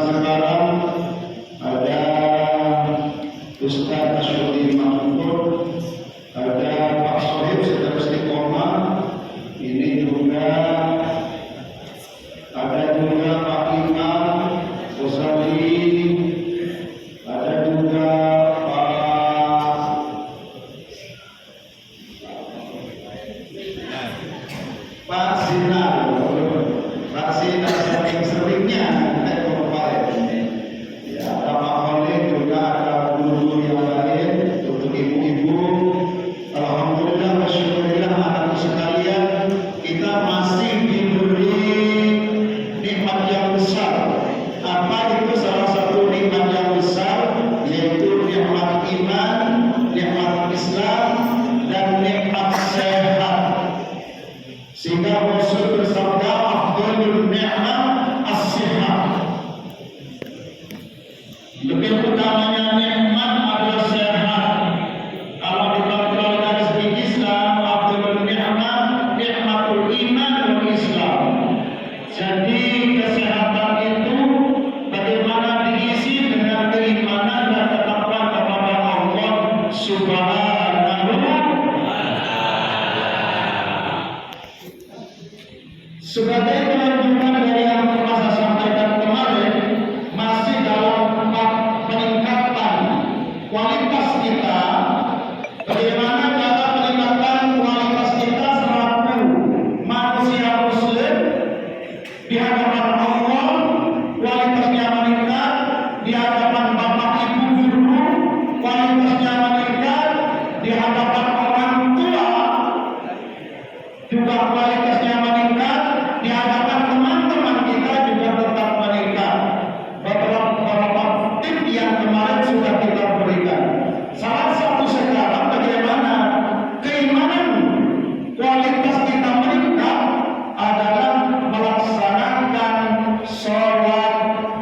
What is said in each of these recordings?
sekarang ada Ustaz Asyuri Mahmud, ada Pak Sohib Sedang Istiqomah, ini juga ada juga Pak Imam Usali, ada juga Pak Sinar, Pak Sinar saking seringnya kemarin. Ya, ada Pak Khalid, juga ada guru-guru yang lain, untuk ibu-ibu. Alhamdulillah, masyaallah, anak-anak sekalian, kita masih diberi nikmat yang besar. Apa itu salah satu nikmat yang besar? Yaitu nikmat iman, nikmat Islam, dan nikmat sehat. Sehingga Rasul bersabda, afdhalul ni'mah as-sihah. Lebih utamanya nikmat adalah sehat. Kalau dikatakan dari segi Islam, afdhalul ni'mah nikmatul iman wal Islam. Jadi kesehatan itu bagaimana diisi dengan keimanan dan ketakwaan kepada Allah Subhanahu. Sebagai kelanjutan dari yang pernah saya sampaikan kemarin, masih dalam peningkatan kualitas kita. Bagaimana cara meningkatkan kualitas kita selaku manusia Muslim di hadapan Allah? Kualitasnya meningkat di hadapan bapak ibu guru, kualitasnya meningkat di hadapan orang tua, juga kualitasnya meningkat di hadapan teman-teman kita, juga tetap meningkat. Beberapa tip yang kemarin sudah kita berikan. Salah satu sekarang bagaimana keimanan kualitas kita meningkat adalah melaksanakan sholat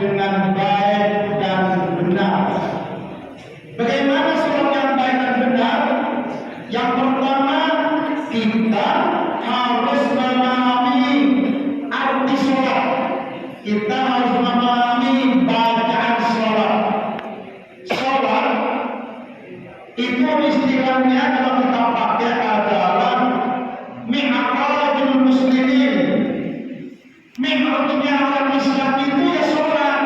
dengan baik dan benar. Bagaimana sholat yang baik dan benar? Yang pertama, kita harus memahami arti sholat. Kita harus memahami bacaan sholat. Sholat itu istilahnya kalau kita pakai adalah mi'rajul muslimin. Mi'rajnya orang Islam itu ya sholat.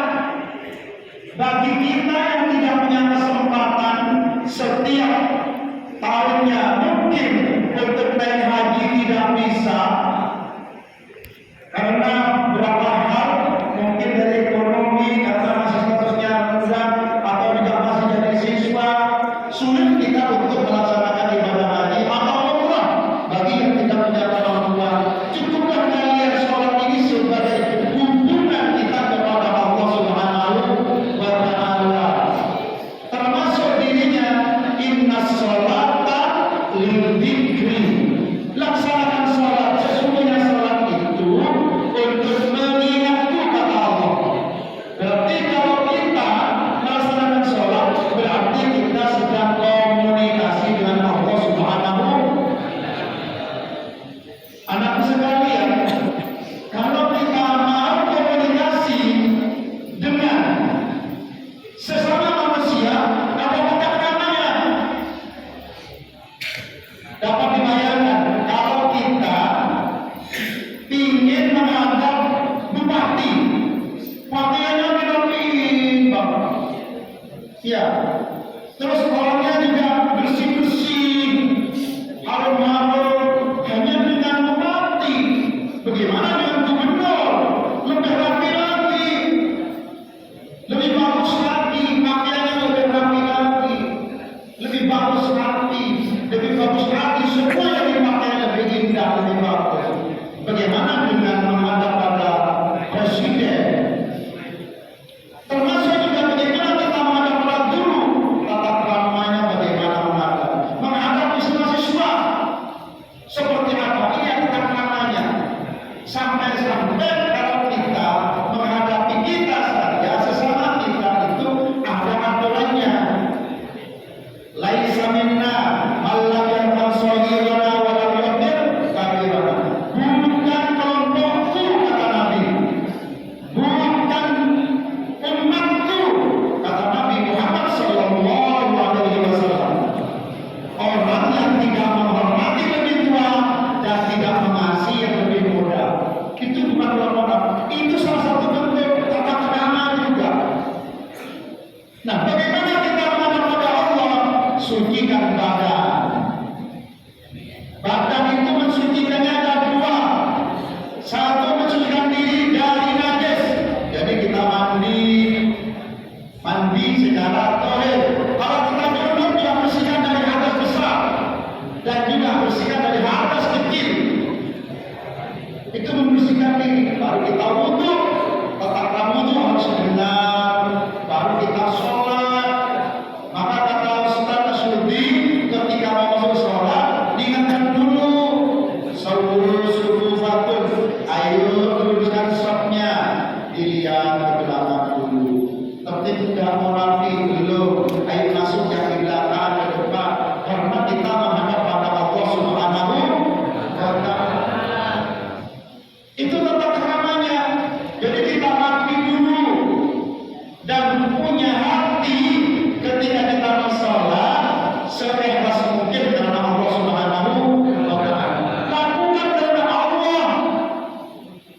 Bagi kita yang tidak punya kesempatan setiap tahunnya mungkin untuk naik haji tidak bisa karena beberapa hal, mungkin dari ekonomi, karena masih statusnya rendah, atau juga masih jadi siswa, sulit kita untuk melaksanakan ibadah haji atau umrah. Bagi yang tidak punya orang tua, cukuplah kalian sholat ini sebagai hubungan kita kepada Allah Subhanahu wa Ta'ala. Termasuk dirinya inna sholata lil dzikri. Laksanakan sholat, sesungguhnya sholat itu untuk mengingatku kata Allah. Berarti kalau kita melaksanakan sholat, berarti kita sedang komunikasi dengan Allah Subhanahu. Anakku sekalian, kalau kita mau komunikasi dengan sesama manusia, apa namanya? Dapat dibayangkan kalau kita ingin menghadap bupati, pakaiannya rapi banget, ya. Terus orangnya juga bersih-bersih, harum-harum, hanya dengan bupati. Bagaimana dengan gubernur? Lebih rapi lagi, lebih bagus lagi, pakaiannya lebih rapi lagi, lebih bagus lagi, lebih bagus lagi, semua yang dipakai lebih indah, lebih bagus. Bagaimana dengan menghadap pada presiden? Termasuk juga bagaimana kita menghadap pada guru, tata keramanya belakang dulu. Tertib sudah mau rapi belum? Ayo masuk yang di belakang ke depan. Karena kita menghadap pada Allah Subhanahu wa Ta'ala. Itu tata keramanya. Jadi kita rapi dulu dan punya hati ketika kita bersalat seikhlas mungkin karena Allah Subhanahu wa Ta'ala. Lakukan karena Allah.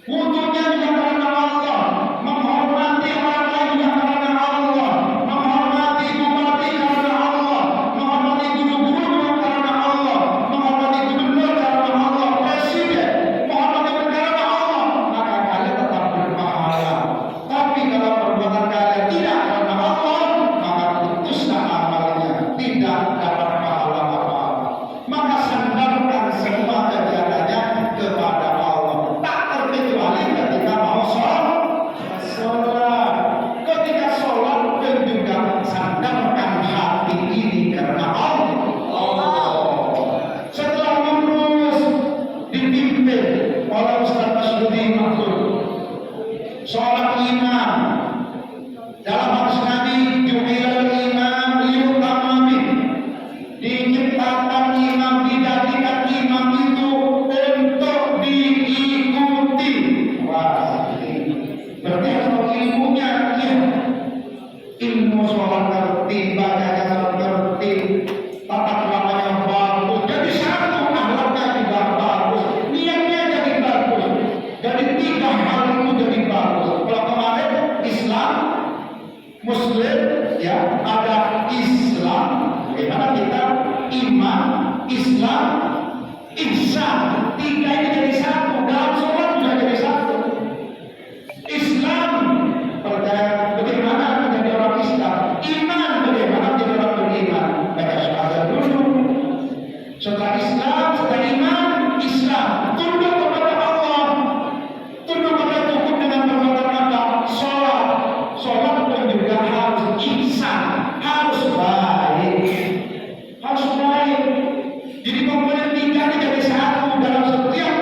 Wudunya juga karena Allah, menghormati orang lain juga karena Allah, menghormati bupati karena Allah, menghormati guru-guru juga karena Allah, menghormati gubernur karena Allah, presiden, menghormati negara Allah, maka kalian tetap berpahala. Tapi kalau perbuatan kalian tidak karena Allah, maka putuslah amalnya, tidak dapat pahala apa-apa. Maka sandarkan semua kegiatannya kepada Allah. Tak terkecuali ketika mau sholat. Ketika sholat dan juga sandarkan hati ini karena Allah. Setelah lurus dipimpin oleh Ustaz Mas'udi Mahdud, sholat imam dalam hadis Nabi ju'ilal imam liyutamma bih, diciptakan imam, dijadikan imam itu untuk diikuti. Wah, berarti harus tahu ilmunya, ya. Ilmu sholat ngerti, bacanya ngerti, tata keramanya bagus, jadi satu akhlaknya juga bagus, niatnya jadi bagus, jadi tiga hal itu jadi bagus. Kalau kemarin Islam, Muslim, ya ada Islam, bagaimana kita iman, Islam, ihsan, tiga ini jadi satu. Dalam sholat juga jadi satu. Islam, percaya bagaimana menjadi orang Islam, iman bagaimana menjadi orang beriman. Baca syahadat dulu. Setelah Islam, setelah iman, Islam, tunduk kepada Allah, tunduk kepada hukum dengan perbuatan apa? Sholat. Sholat pun juga harus ihsan, harus baik, harus baik. Jadi komponen tiga ini jadi satu dalam setiap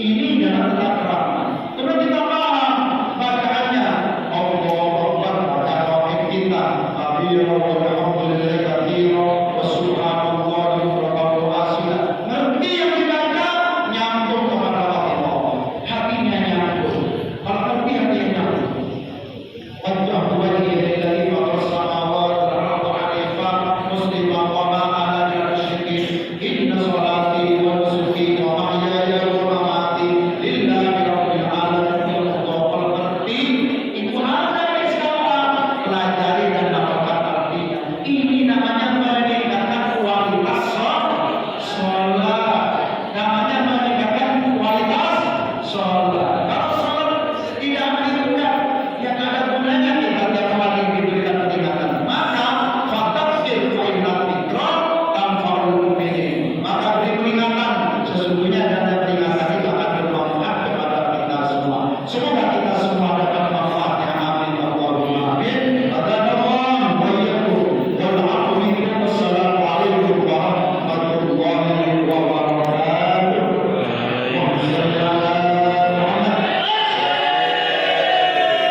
Ini jangan tetap ramah. Kemudian kita paham bacaannya. Allahu Akbar, baca tauhid kita. Kabira walhamdulillahi katsira wa subhanallahi bukratan wa asila. Ngerti yang dibaca nyambung kepada Allah. Hatinya nyambung. Kalau ngerti hatinya nyambung. Wajjahtu wajhi lillahi fatar samawati wal ardi hanifa musliman wa ma ana minasy musyrikin. Inna